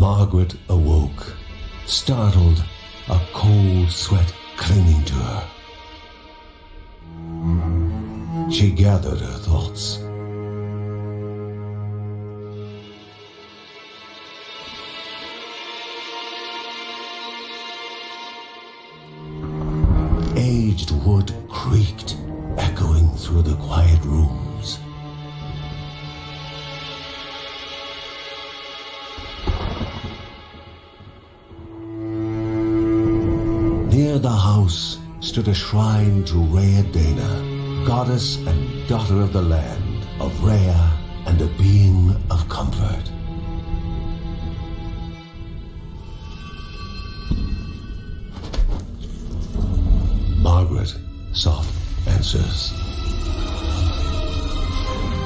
Margaret awoke, startled, a cold sweat clinging to her. She gathered her thoughts. Aged wood creaked, echoing through the quiet rooms. Near the house stood a shrine to Rhea Dana, goddess and daughter of the land, of Rhea and a being of comfort. Margaret sought answers.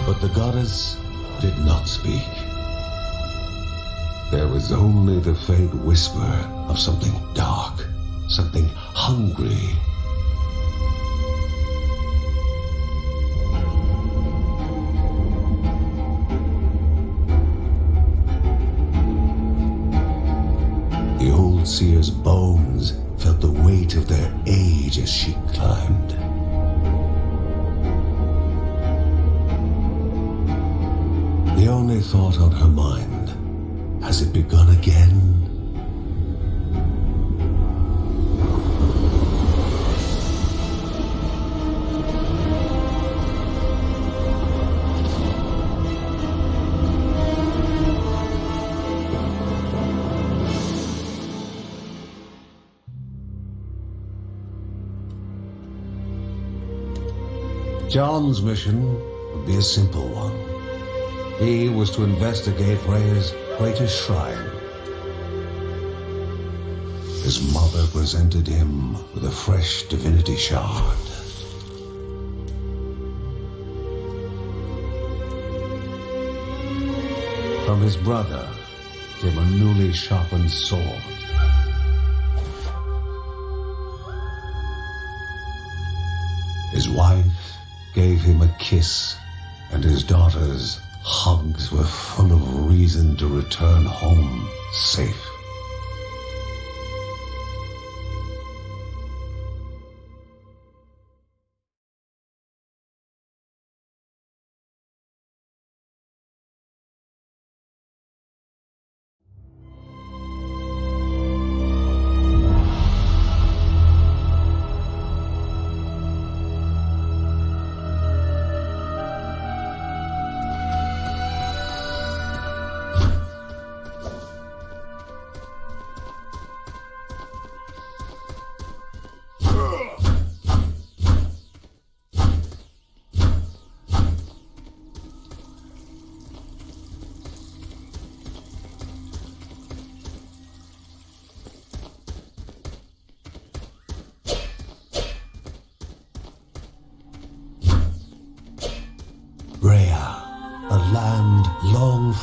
But the goddess did not speak. There was only the faint whisper of something dark, something hungry. The old seer's bones felt the weight of their age as she climbed. The only thought on her mind, has it begun again? John's mission would be a simple one. He was to investigate Rhea's greatest shrine. His mother presented him with a fresh divinity shard. From his brother came a newly sharpened sword. His wife gave him a kiss, and his daughter's hugs were full of reason to return home safe.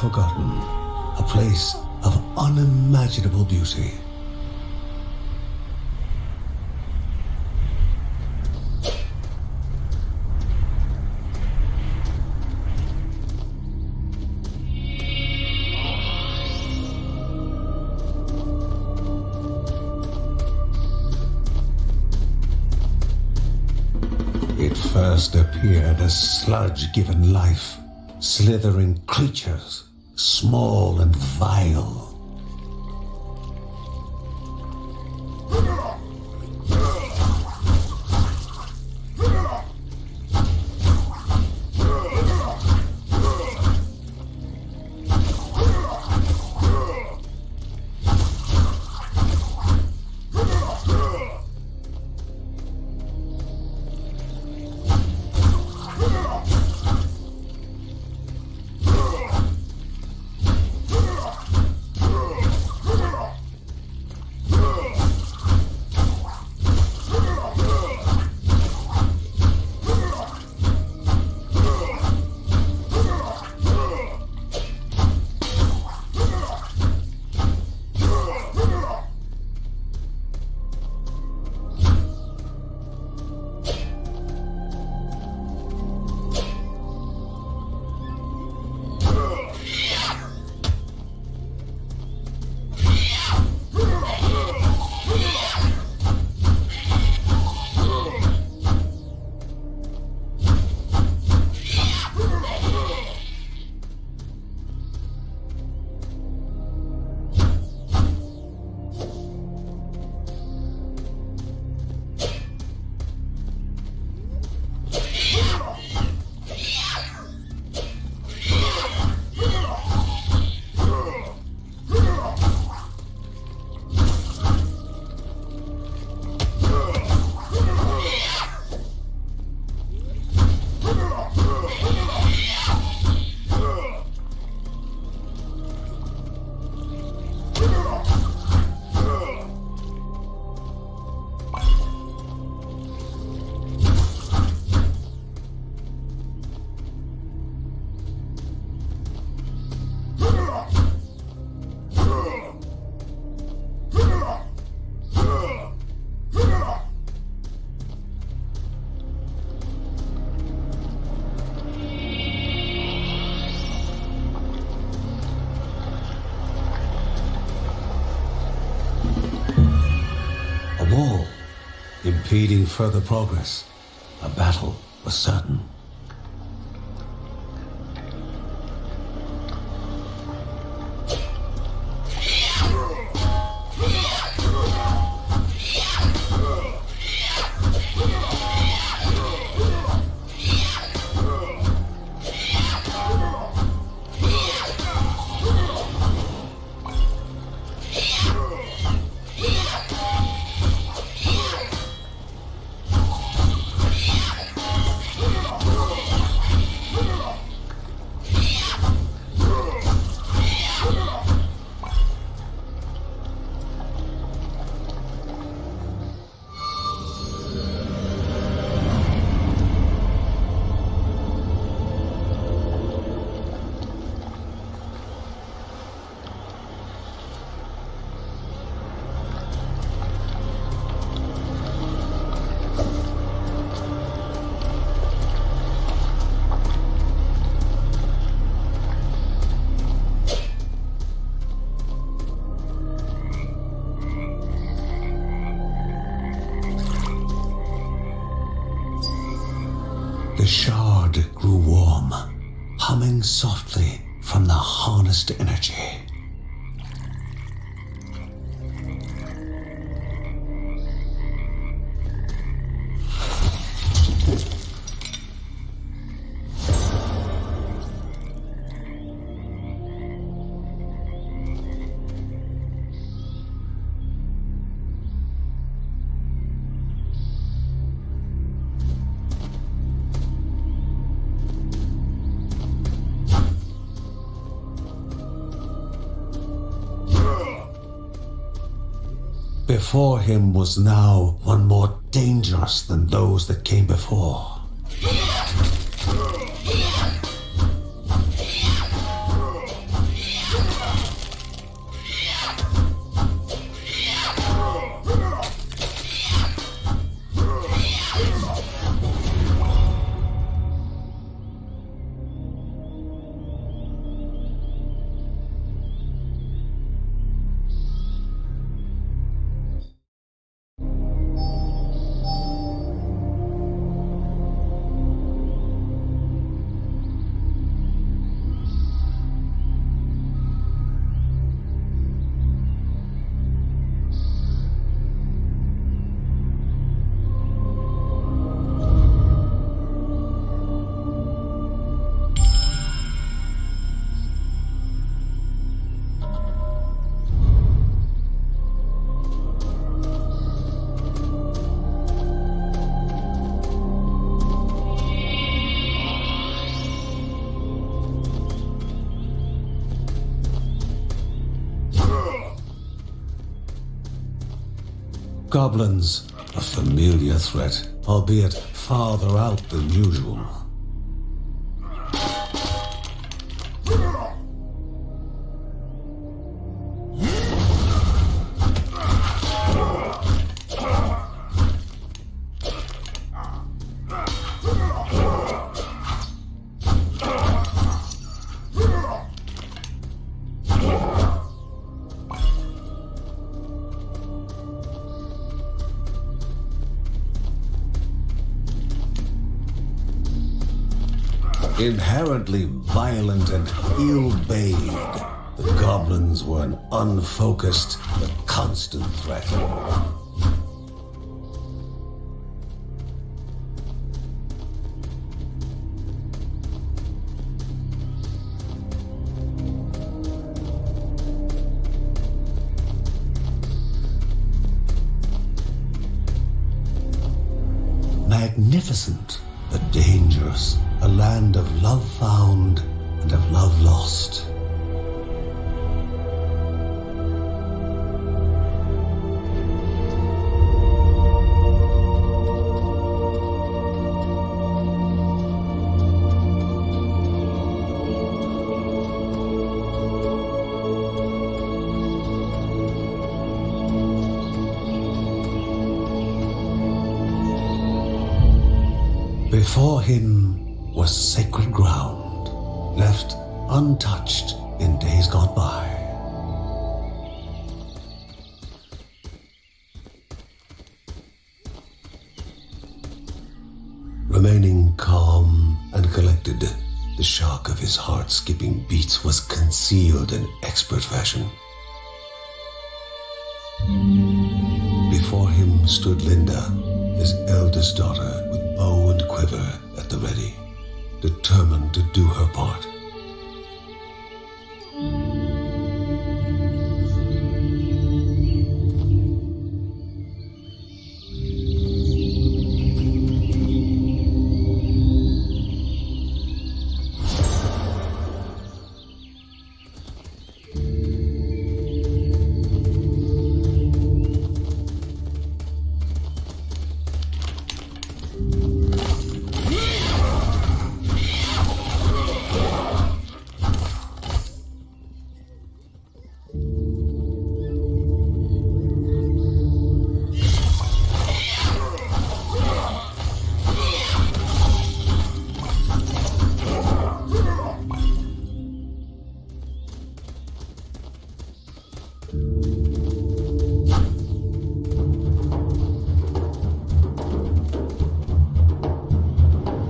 Forgotten, a place of unimaginable beauty. It first appeared as sludge given life, slithering creatures, small and vile. impeding further progress. A battle was certain. The shard grew warm, humming softly from the harnessed energy. Before him was now one more dangerous than those that came before. Goblins, a familiar threat, albeit farther out than usual. Inherently violent and ill-bade, the goblins were an unfocused but constant threat. Magnificent but dangerous, a land of love found and of love lost. Before him was sacred ground, left untouched in days gone by. The shock of his heart-skipping beats was concealed in expert fashion. Before him stood Linda, his eldest daughter, with bow and quiver at the ready, determined to do her part.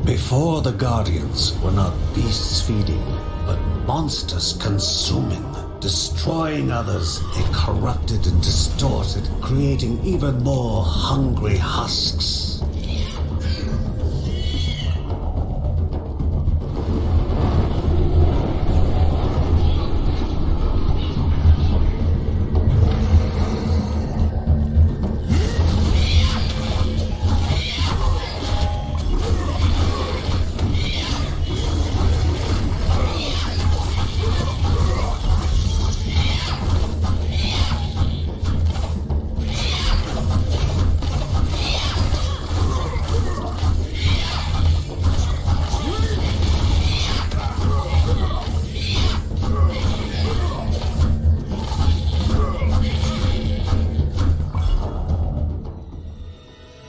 Before the Guardians were not beasts feeding, but monsters consuming, destroying others. They corrupted and distorted, creating even more hungry husks.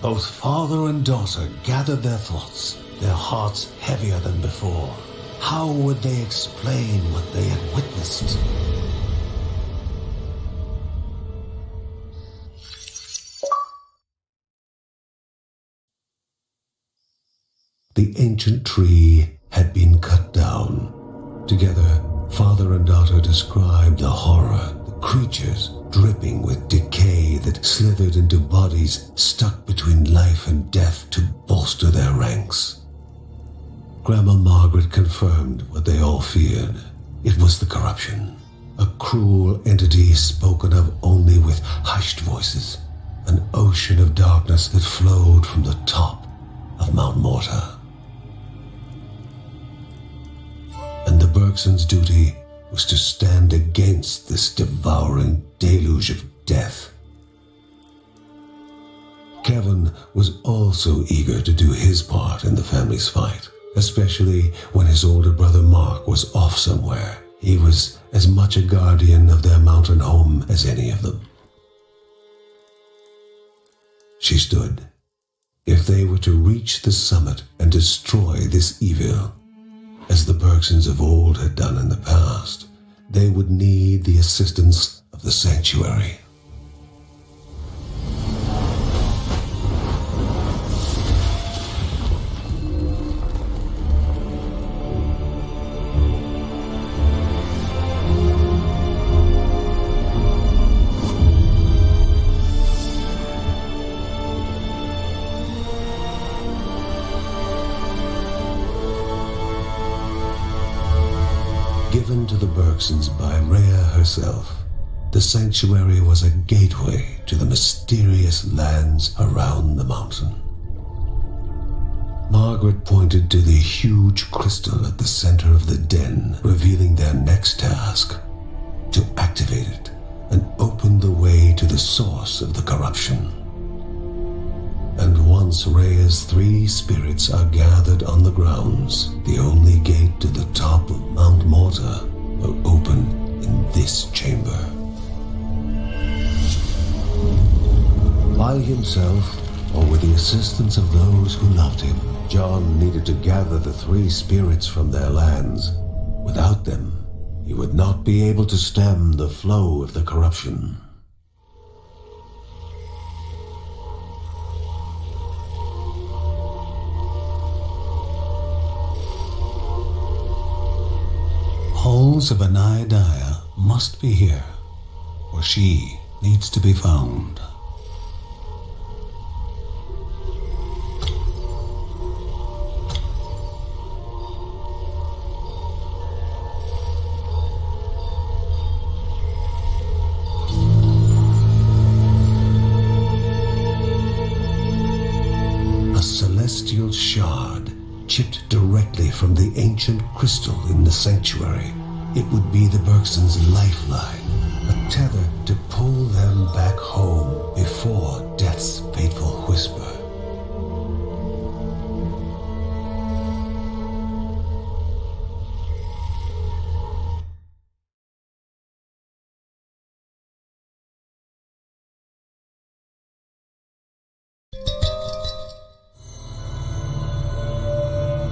Both father and daughter gathered their thoughts, their hearts heavier than before. How would they explain what they had witnessed? The ancient tree had been cut down. Together, father and daughter described the horror, the creatures dripping with decay that slithered into bodies stuck between life and death to bolster their ranks. Grandma Margaret confirmed what they all feared. It was the corruption, a cruel entity spoken of only with hushed voices, an ocean of darkness that flowed from the top of Mount Morta. And the Bergsons' duty was to stand against this devouring deluge of death. Kevin was also eager to do his part in the family's fight, especially when his older brother Mark was off somewhere. He was as much a guardian of their mountain home as any of them. She stood. If they were to reach the summit and destroy this evil, as the Bergsons of old had done in the past, they would need the assistance of the sanctuary. Given to the Bergsons by Rhea herself, the sanctuary was a gateway to the mysterious lands around the mountain. Margaret pointed to the huge crystal at the center of the den, revealing their next task: to activate it and open the way to the source of the corruption. And once Rhea's 3 spirits are gathered on the grounds, the only gate to the top of Mount Morta will open in this chamber. By himself, or with the assistance of those who loved him, John needed to gather the 3 spirits from their lands. Without them, he would not be able to stem the flow of the corruption. souls of Anaiadaya must be here, for she needs to be found. A celestial shard chipped directly from the ancient crystal in the sanctuary. It would be the Bergsons' lifeline, a tether to pull them back home before death's fateful whisper.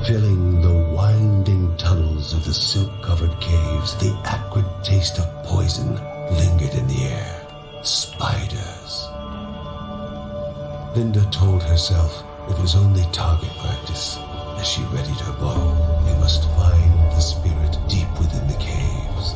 Filling the winding tunnels of the silk-covered caves, the acrid taste of poison lingered in the air. Spiders. Linda told herself it was only target practice. As she readied her bow, they must find the spirit deep within the caves.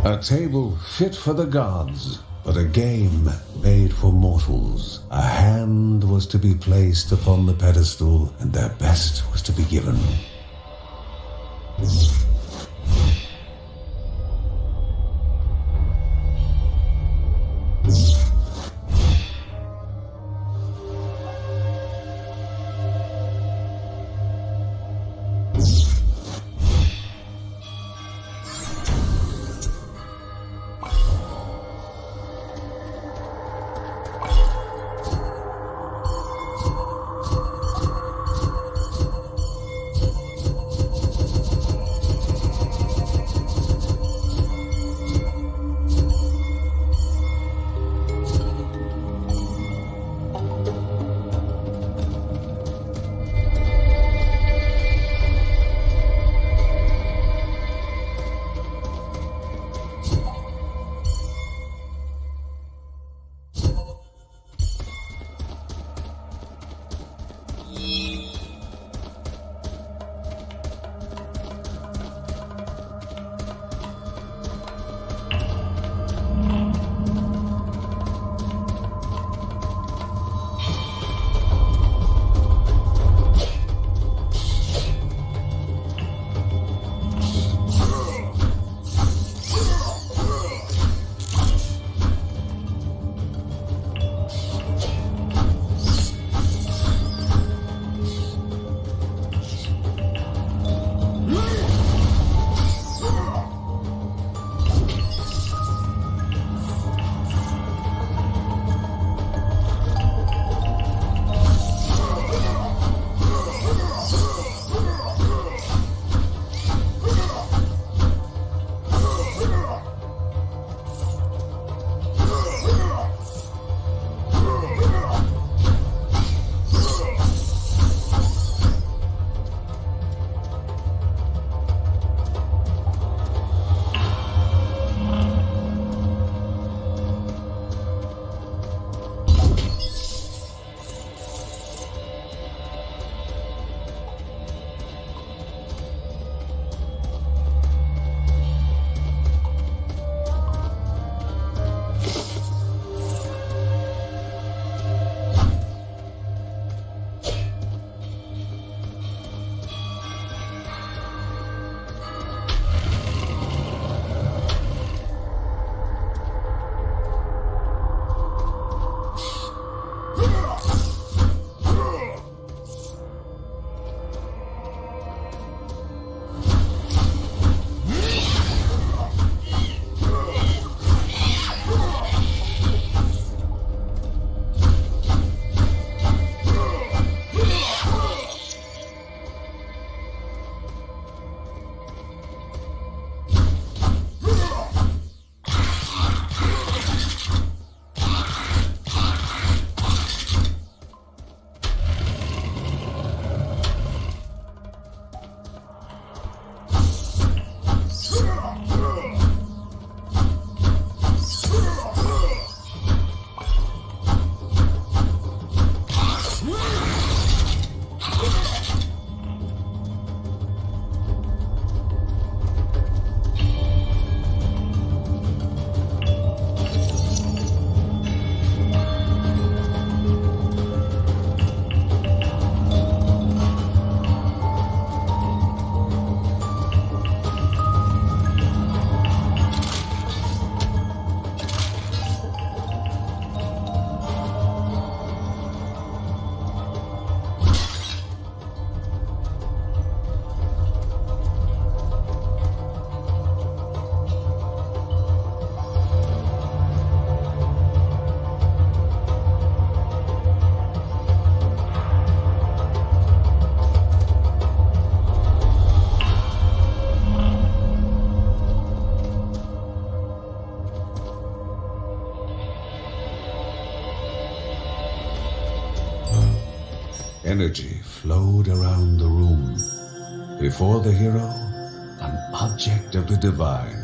A table fit for the gods, but a game made for mortals. A hand was to be placed upon the pedestal, and their best was to be given. Energy flowed around the room. Before the hero, an object of the divine.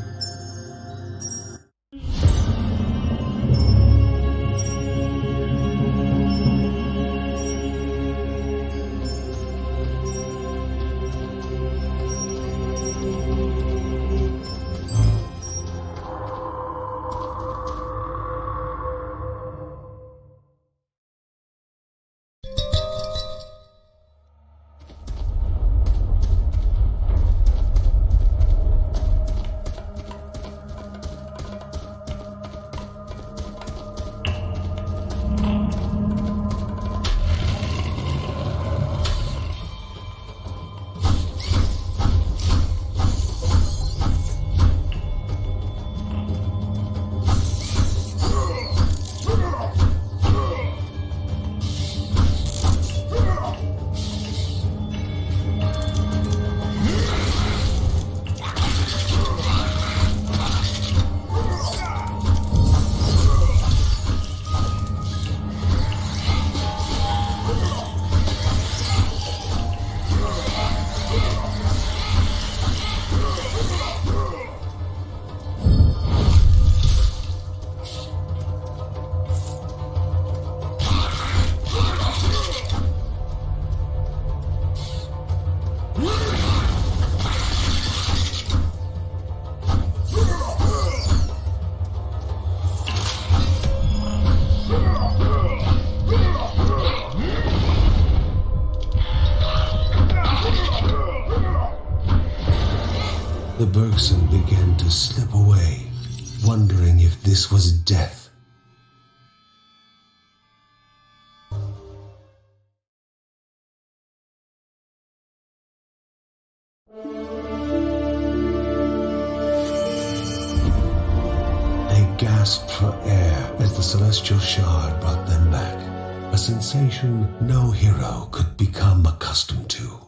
The Bergson began to slip away, wondering if this was death. They gasped for air as the celestial shard brought them back, a sensation no hero could become accustomed to.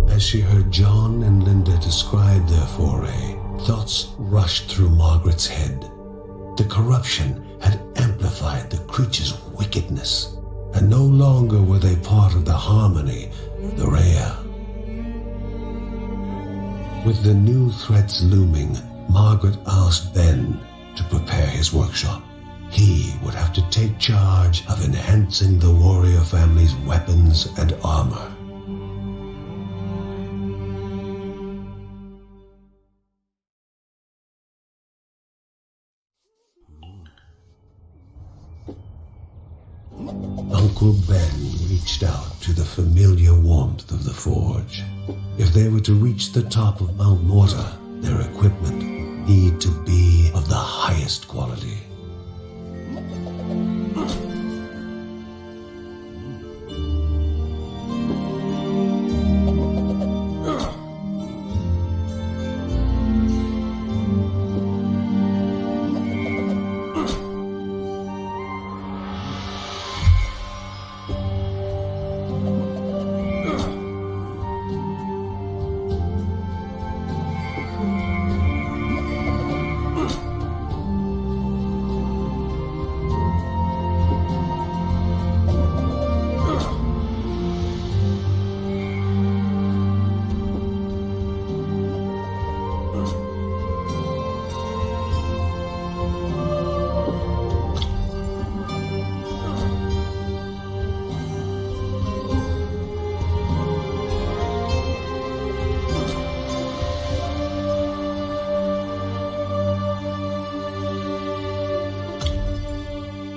As she heard John and Linda describe their foray, thoughts rushed through Margaret's head. The corruption had amplified the creature's wickedness, and no longer were they part of the harmony, the rare. With the new threats looming, Margaret asked Ben to prepare his workshop. He would have to take charge of enhancing the warrior family's weapons and armor. Uncle Ben reached out to the familiar warmth of the forge. If they were to reach the top of Mount Morta, their equipment would need to be of the highest quality.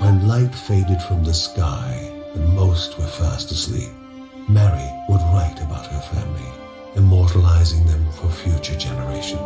When light faded from the sky and most were fast asleep, Mary would write about her family, immortalizing them for future generations.